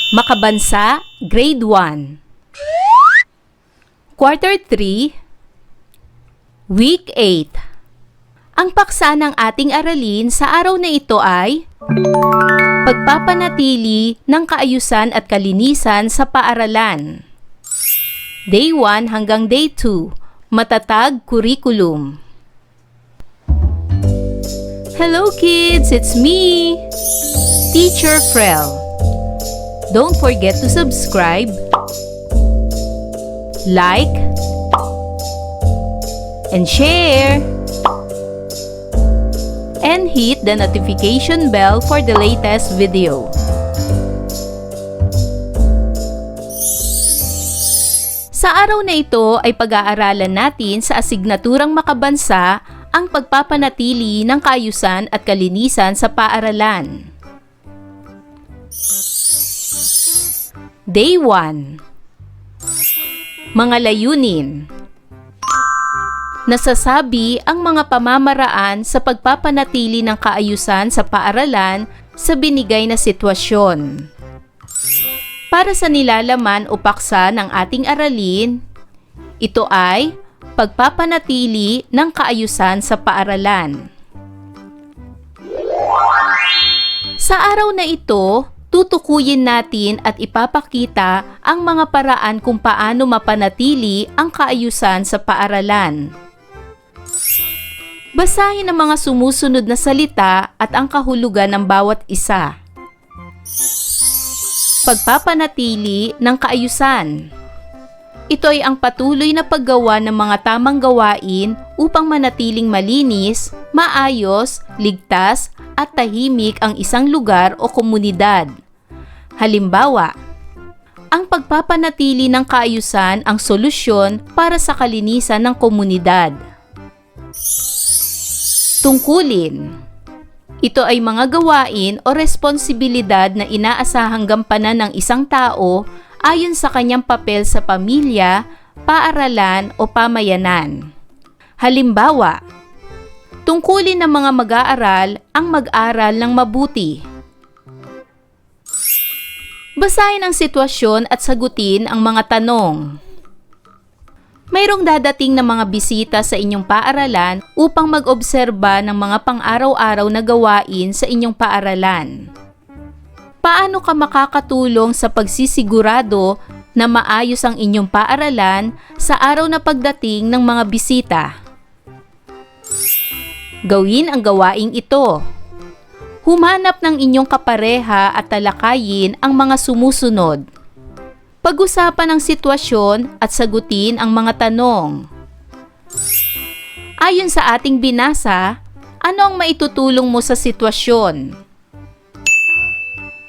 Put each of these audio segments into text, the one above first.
Makabansa, Grade 1. Quarter 3, Week 8. Ang paksa ng ating aralin sa araw na ito ay pagpapanatili ng kaayusan at kalinisan sa paaralan. Day 1 hanggang Day 2, Matatag Curriculum. Hello kids, it's me, Teacher Frel. Don't forget to subscribe, like, and share, and hit the notification bell for the latest video. Sa araw na ito ay pag-aaralan natin sa asignaturang makabansa ang pagpapanatili ng kaayusan at kalinisan sa paaralan. Day 1. Mga layunin. Nasasabi ang mga pamamaraan sa pagpapanatili ng kaayusan sa paaralan sa binigay na sitwasyon. Para sa nilalaman o paksa ng ating aralin, ito ay pagpapanatili ng kaayusan sa paaralan. Sa araw na ito, tutukuyin natin at ipapakita ang mga paraan kung paano mapanatili ang kaayusan sa paaralan. Basahin ang mga sumusunod na salita at ang kahulugan ng bawat isa. Pagpapanatili ng kaayusan. Ito ay ang patuloy na paggawa ng mga tamang gawain upang manatiling malinis, maayos, ligtas, at tahimik ang isang lugar o komunidad. Halimbawa, ang pagpapanatili ng kaayusan ang solusyon para sa kalinisan ng komunidad. Tungkulin. Ito ay mga gawain o responsibilidad na inaasahang gampanan ng isang tao ayon sa kanyang papel sa pamilya, paaralan o pamayanan. Halimbawa, tungkulin ng mga mag-aaral ang mag-aral ng mabuti. Basahin ang sitwasyon at sagutin ang mga tanong. Mayroong dadating na mga bisita sa inyong paaralan upang mag-obserba ng mga pang-araw-araw na gawain sa inyong paaralan. Paano ka makakatulong sa pagsisigurado na maayos ang inyong paaralan sa araw na pagdating ng mga bisita? Gawin ang gawaing ito. Humanap ng inyong kapareha at talakayin ang mga sumusunod. Pag-usapan ang sitwasyon at sagutin ang mga tanong. Ayon sa ating binasa, ano ang maitutulong mo sa sitwasyon?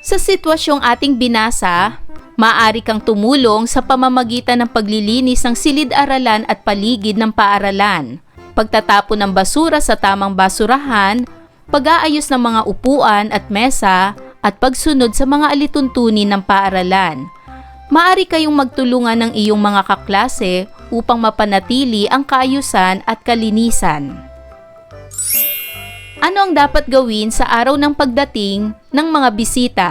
Sa sitwasyong ating binasa, maaari kang tumulong sa pamamagitan ng paglilinis ng silid-aralan at paligid ng paaralan, pagtatapon ng basura sa tamang basurahan, pag-aayos ng mga upuan at mesa, at pagsunod sa mga alituntunin ng paaralan. Maaari kayong magtulungan ng iyong mga kaklase upang mapanatili ang kaayusan at kalinisan. Ano ang dapat gawin sa araw ng pagdating ng mga bisita?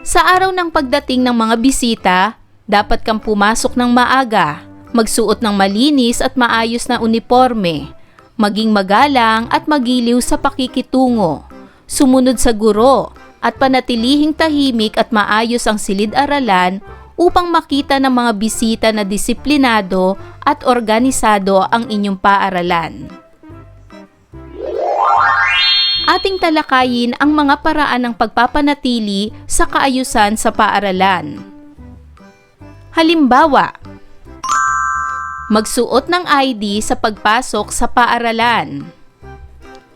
Sa araw ng pagdating ng mga bisita, dapat kang pumasok ng maaga, magsuot ng malinis at maayos na uniporme, maging magalang at magiliw sa pakikitungo, sumunod sa guro, at panatilihing tahimik at maayos ang silid-aralan upang makita ng mga bisita na disiplinado at organisado ang inyong paaralan. Ating talakayin ang mga paraan ng pagpapanatili sa kaayusan sa paaralan. Halimbawa, magsuot ng ID sa pagpasok sa paaralan.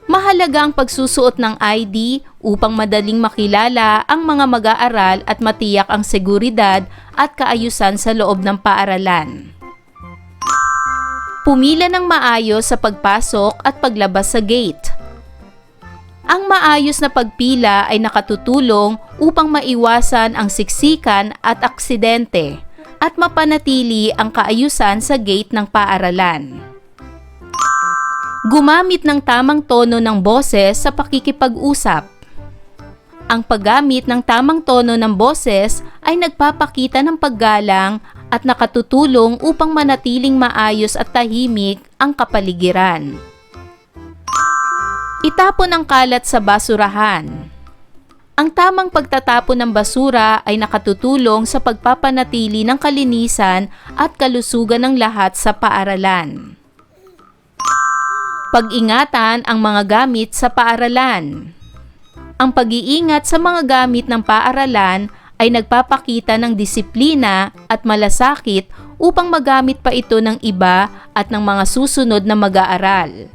Mahalaga ang pagsusuot ng ID upang madaling makilala ang mga mag-aaral at matiyak ang seguridad at kaayusan sa loob ng paaralan. Pumila ng maayos sa pagpasok at paglabas sa gate. Ang maayos na pagpila ay nakatutulong upang maiwasan ang siksikan at aksidente at mapanatili ang kaayusan sa gate ng paaralan. Gumamit ng tamang tono ng boses sa pakikipag-usap. Ang paggamit ng tamang tono ng boses ay nagpapakita ng paggalang at nakatutulong upang manatiling maayos at tahimik ang kapaligiran. Itapon ang kalat sa basurahan. Ang tamang pagtatapon ng basura ay nakatutulong sa pagpapanatili ng kalinisan at kalusugan ng lahat sa paaralan. Pag-ingatan ang mga gamit sa paaralan. Ang pag-iingat sa mga gamit ng paaralan ay nagpapakita ng disiplina at malasakit upang magamit pa ito ng iba at ng mga susunod na mag-aaral.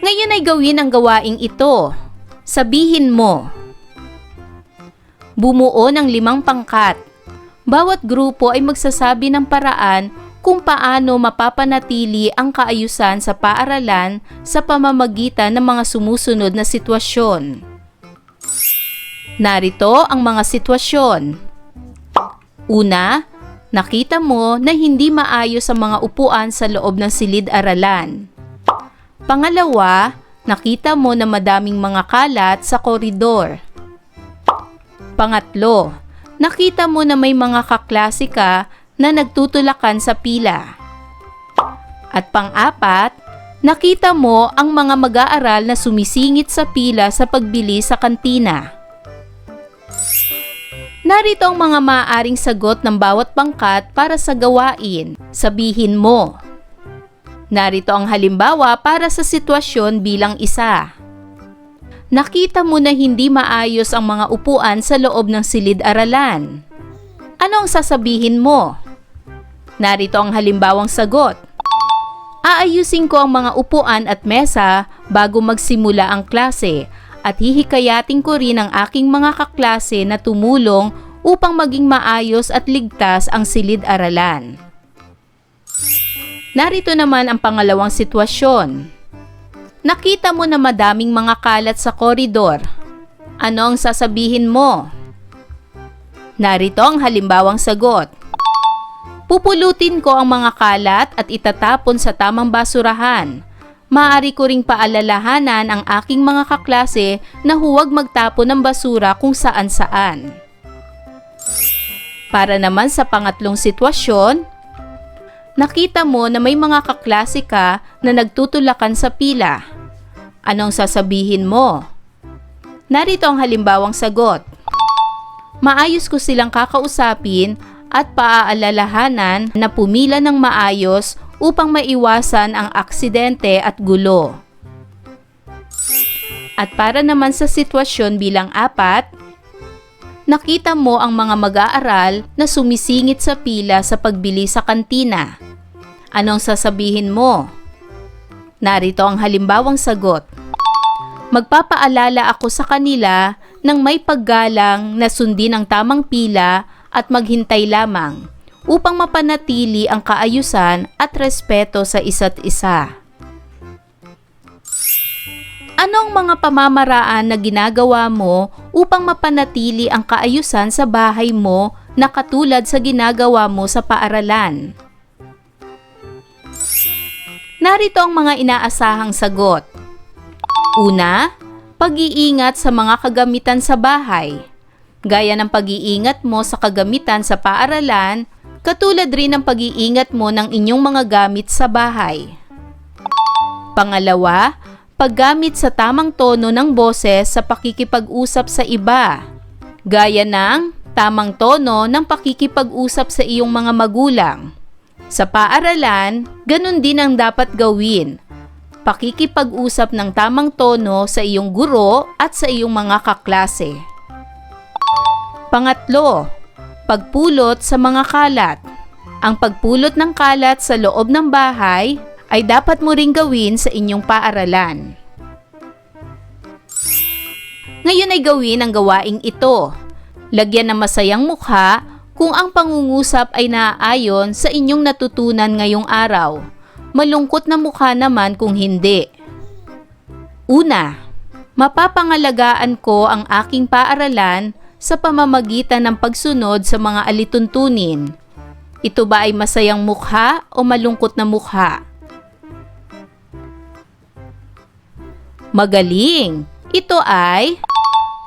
Ngayon ay gawin ang gawaing ito. Sabihin mo. Bumuo ng 5 pangkat. Bawat grupo ay magsasabi ng paraan kung paano mapapanatili ang kaayusan sa paaralan sa pamamagitan ng mga sumusunod na sitwasyon. Narito ang mga sitwasyon. Una, nakita mo na hindi maayos ang mga upuan sa loob ng silid-aralan. Pangalawa, nakita mo na madaming mga kalat sa koridor. Pangatlo, nakita mo na may mga kaklase ka na nagtutulakan sa pila. At pang-apat, nakita mo ang mga mag-aaral na sumisingit sa pila sa pagbili sa kantina. Narito ang mga maaaring sagot ng bawat pangkat para sa gawain. Sabihin mo. Narito ang halimbawa para sa sitwasyon bilang isa. Nakita mo na hindi maayos ang mga upuan sa loob ng silid-aralan. Ano ang sasabihin mo? Narito ang halimbawang sagot. Aayusin ko ang mga upuan at mesa bago magsimula ang klase at hihikayatin ko rin ang aking mga kaklase na tumulong upang maging maayos at ligtas ang silid-aralan. Narito naman ang pangalawang sitwasyon. Nakita mo na madaming mga kalat sa koridor. Ano ang sasabihin mo? Narito ang halimbawang sagot. Pupulutin ko ang mga kalat at itatapon sa tamang basurahan. Maaari ko ring paalalahanan ang aking mga kaklase na huwag magtapon ng basura kung saan-saan. Para naman sa pangatlong sitwasyon, nakita mo na may mga kaklase ka na nagtutulakan sa pila. Anong sasabihin mo? Narito ang halimbawang sagot. Maayos ko silang kakausapin at paaalalahanan na pumila ng maayos upang maiwasan ang aksidente at gulo. At para naman sa sitwasyon bilang 4, nakita mo ang mga mag-aaral na sumisingit sa pila sa pagbili sa kantina. Anong sasabihin mo? Narito ang halimbawang sagot. Magpapaalala ako sa kanila ng may paggalang na sundin ang tamang pila at maghintay lamang upang mapanatili ang kaayusan at respeto sa isa't isa. Anong mga pamamaraan na ginagawa mo upang mapanatili ang kaayusan sa bahay mo na katulad sa ginagawa mo sa paaralan? Narito ang mga inaasahang sagot. Una, pag-iingat sa mga kagamitan sa bahay. Gaya ng pag-iingat mo sa kagamitan sa paaralan, katulad rin ng pag-iingat mo ng inyong mga gamit sa bahay. Pangalawa, paggamit sa tamang tono ng boses sa pakikipag-usap sa iba. Gaya ng tamang tono ng pakikipag-usap sa iyong mga magulang. Sa paaralan, ganun din ang dapat gawin. Pakikipag-usap ng tamang tono sa iyong guro at sa iyong mga kaklase. Pangatlo, pagpulot sa mga kalat. Ang pagpulot ng kalat sa loob ng bahay ay dapat mo ring gawin sa inyong paaralan. Ngayon ay gawin ang gawaing ito. Lagyan ng masayang mukha kung ang pangungusap ay naaayon sa inyong natutunan ngayong araw. Malungkot na mukha naman kung hindi. Una, mapapangalagaan ko ang aking paaralan sa pamamagitan ng pagsunod sa mga alituntunin. Ito ba ay masayang mukha o malungkot na mukha? Magaling! Ito ay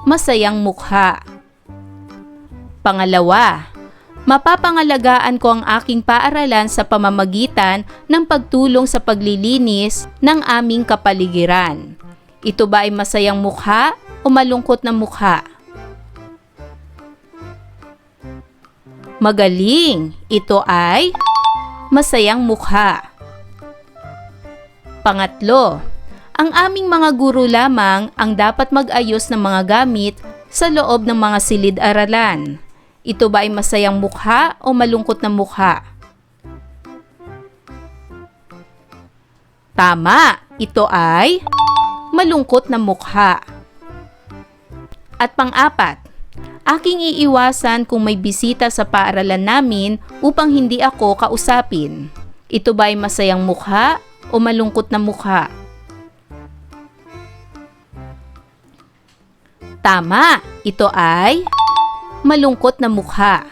masayang mukha. Pangalawa, mapapangalagaan ko ang aking paaralan sa pamamagitan ng pagtulong sa paglilinis ng aming kapaligiran. Ito ba ay masayang mukha o malungkot na mukha? Magaling! Ito ay masayang mukha. Pangatlo, ang aming mga guro lamang ang dapat mag-ayos ng mga gamit sa loob ng mga silid-aralan. Ito ba ay masayang mukha o malungkot na mukha? Tama! Ito ay malungkot na mukha. At pang-apat, aking iiwasan kung may bisita sa paaralan namin upang hindi ako kausapin. Ito ba ay masayang mukha o malungkot na mukha? Tama! Ito ay malungkot na mukha.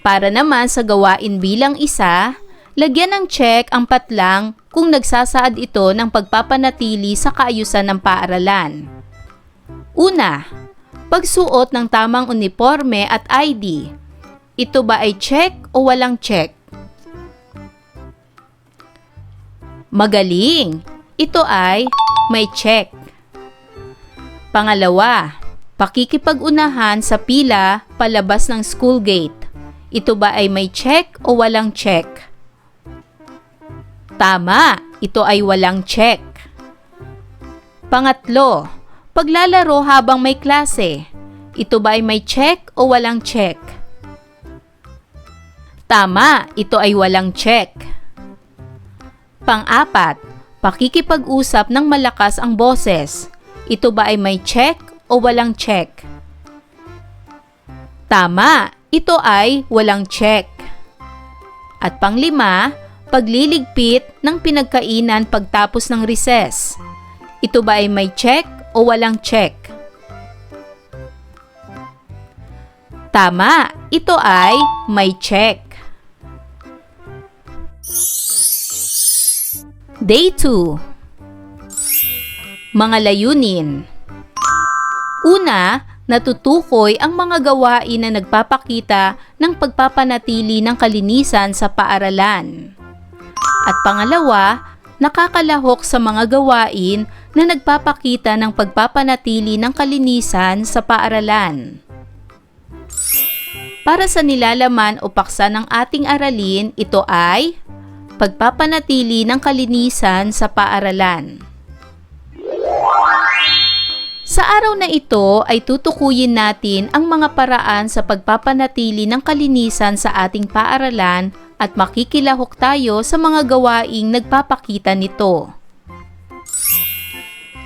Para naman sa gawain bilang isa, lagyan ng check ang patlang kung nagsasaad ito ng pagpapanatili sa kaayusan ng paaralan. Una, pagsuot ng tamang uniforme at ID. Ito ba ay check o walang check? Magaling! Ito ay may check. Pangalawa, pakikipag-unahan sa pila palabas ng school gate. Ito ba ay may check o walang check? Tama, ito ay walang check. Pangatlo, paglalaro habang may klase. Ito ba ay may check o walang check? Tama, ito ay walang check. Pang-apat, pakikipag-usap ng malakas ang boses. Ito ba ay may check o walang check? Tama, ito ay walang check. At panglima, pagliligpit ng pinagkainan pagtapos ng recess. Ito ba ay may check o walang check? Tama, ito ay may check. Day 2. Mga layunin. Una, natutukoy ang mga gawain na nagpapakita ng pagpapanatili ng kalinisan sa paaralan. At pangalawa, nakakalahok sa mga gawain na nagpapakita ng pagpapanatili ng kalinisan sa paaralan. Para sa nilalaman o paksa ng ating aralin, ito ay pagpapanatili ng kalinisan sa paaralan. Sa araw na ito ay tutukuyin natin ang mga paraan sa pagpapanatili ng kalinisan sa ating paaralan at makikilahok tayo sa mga gawaing nagpapakita nito.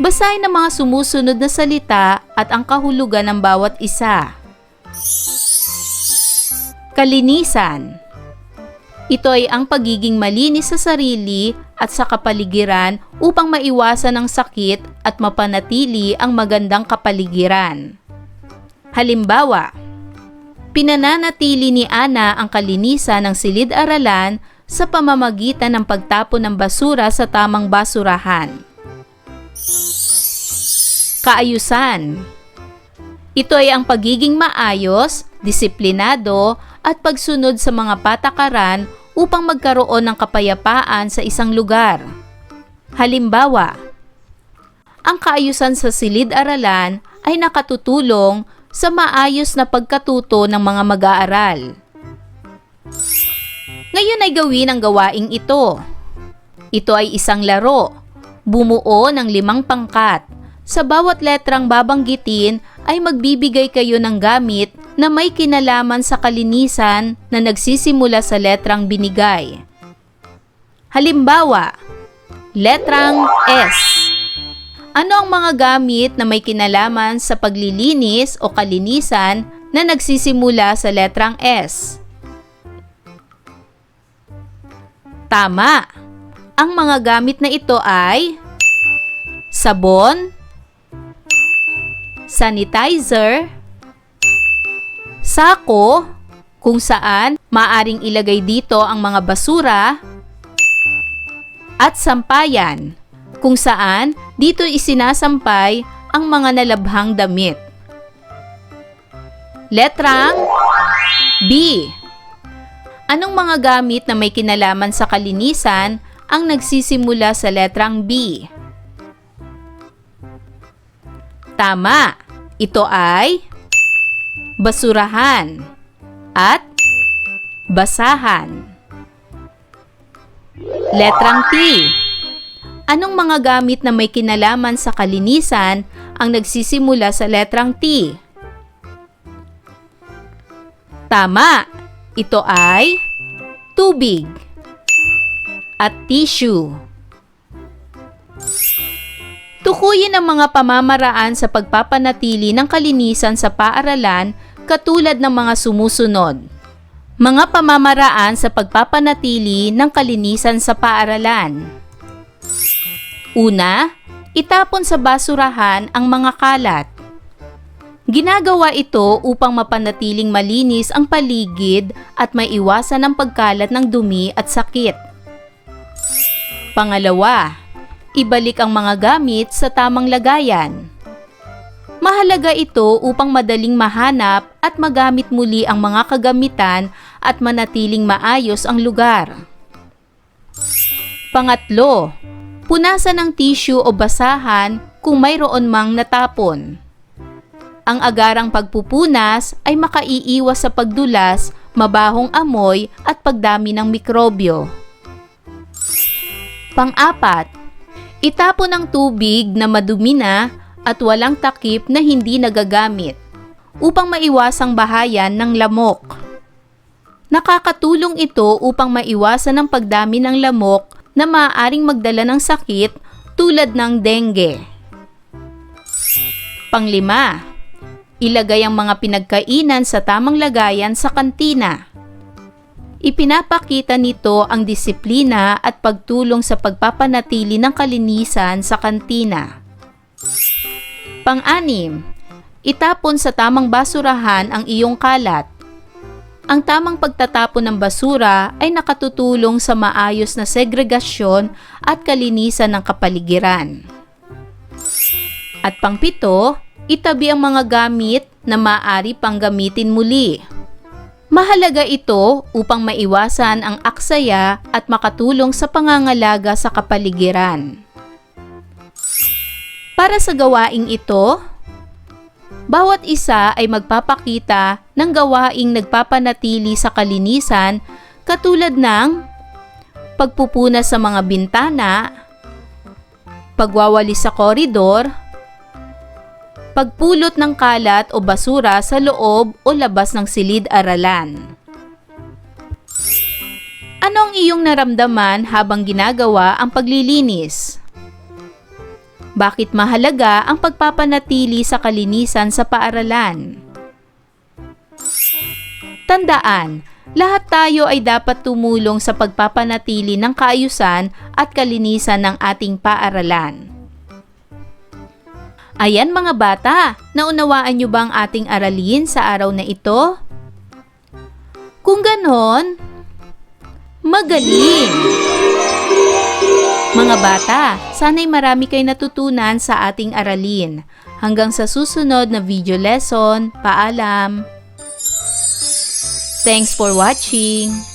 Basahin ang mga sumusunod na salita at ang kahulugan ng bawat isa. Kalinisan. Ito ay ang pagiging malinis sa sarili at sa kapaligiran upang maiwasan ang sakit at mapanatili ang magandang kapaligiran. Halimbawa, pinananatili ni Ana ang kalinisan ng silid-aralan sa pamamagitan ng pagtapon ng basura sa tamang basurahan. Kaayusan. Ito ay ang pagiging maayos, disiplinado at pagsunod sa mga patakaran upang magkaroon ng kapayapaan sa isang lugar. Halimbawa, ang kaayusan sa silid-aralan ay nakatutulong sa maayos na pagkatuto ng mga mag-aaral. Ngayon ay gawin ang gawaing ito. Ito ay isang laro. Bumuo ng 5 pangkat. Sa bawat letrang babanggitin ay magbibigay kayo ng gamit na may kinalaman sa kalinisan na nagsisimula sa letrang binigay. Halimbawa, letrang S. Ano ang mga gamit na may kinalaman sa paglilinis o kalinisan na nagsisimula sa letrang S? Tama! Ang mga gamit na ito ay sabon, sanitizer, sako, kung saan maaring ilagay dito ang mga basura, at sampayan, kung saan Dito isinasampay ang mga nalabhang damit. Letrang B. Anong mga gamit na may kinalaman sa kalinisan ang nagsisimula sa letrang B? Tama. Ito ay basurahan at basahan. Letrang T. Anong mga gamit na may kinalaman sa kalinisan ang nagsisimula sa letrang T? Tama. Ito ay tubig at tissue. Tukuyin ang mga pamamaraan sa pagpapanatili ng kalinisan sa paaralan katulad ng mga sumusunod. Mga pamamaraan sa pagpapanatili ng kalinisan sa paaralan. Una, itapon sa basurahan ang mga kalat. Ginagawa ito upang mapanatiling malinis ang paligid at maiwasan ang pagkalat ng dumi at sakit. Pangalawa, ibalik ang mga gamit sa tamang lagayan. Mahalaga ito upang madaling mahanap at magamit muli ang mga kagamitan at manatiling maayos ang lugar. Pangatlo, punasan ng tissue o basahan kung mayroon mang natapon. Ang agarang pagpupunas ay makaiiwas sa pagdulas, mabahong amoy at pagdami ng mikrobyo. Pang-apat, itapon ang tubig na madumi na at walang takip na hindi nagagamit upang maiwasang bahayan ng lamok. Nakakatulong ito upang maiwasan ang pagdami ng lamok na maaaring magdala ng sakit tulad ng dengue. Panglima, ilagay ang mga pinagkainan sa tamang lagayan sa kantina. Ipinapakita nito ang disiplina at pagtulong sa pagpapanatili ng kalinisan sa kantina. Pang-anim, itapon sa tamang basurahan ang iyong kalat. Ang tamang pagtatapon ng basura ay nakatutulong sa maayos na segregasyon at kalinisan ng kapaligiran. At pang-pito, itabi ang mga gamit na maaari pang gamitin muli. Mahalaga ito upang maiwasan ang aksaya at makatulong sa pangangalaga sa kapaligiran. Para sa gawaing ito, bawat isa ay magpapakita ng gawaing nagpapanatili sa kalinisan katulad ng pagpupunas sa mga bintana, pagwawalis sa koridor, pagpulot ng kalat o basura sa loob o labas ng silid-aralan. Ano ang iyong naramdaman habang ginagawa ang paglilinis? Bakit mahalaga ang pagpapanatili sa kalinisan sa paaralan? Tandaan, lahat tayo ay dapat tumulong sa pagpapanatili ng kaayusan at kalinisan ng ating paaralan. Ayan mga bata, naunawaan niyo ba ang ating aralin sa araw na ito? Kung ganon, magaling! Mga bata, sana'y marami kayo natutunan sa ating aralin. Hanggang sa susunod na video lesson, paalam! Thanks for watching!